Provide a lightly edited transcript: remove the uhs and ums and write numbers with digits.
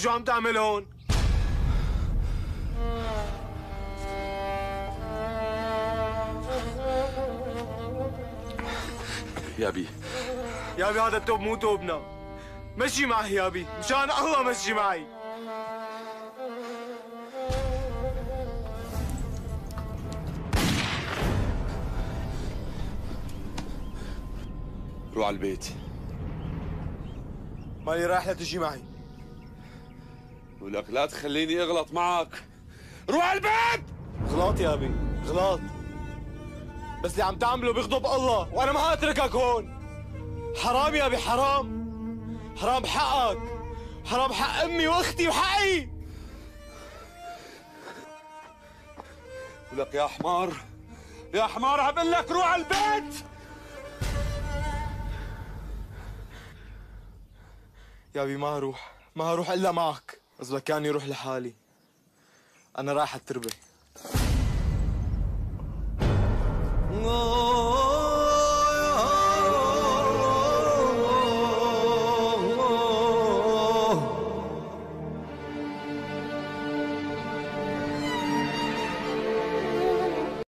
شو عم تعمل هون؟ يابي يابي هذا التوب مو توبنا. مشي معي يابي، مشان الله مشي معي. روح على البيت. مالي رايح لتجي معي. ولك لا تخليني اغلط معك. روح على البيت. غلط يابي، غلط. بس اللي عم تعمله بيغضب الله، وانا ما اتركك هون. حرام يابي، حرام. حرام حقك، حرام حق امي واختي وحقي. ولك يا حمار، يا حمار عم بقول لك روح على البيت. يابي ما هروح الا معك. اذا كان يروح لحالي. انا رايح التربه.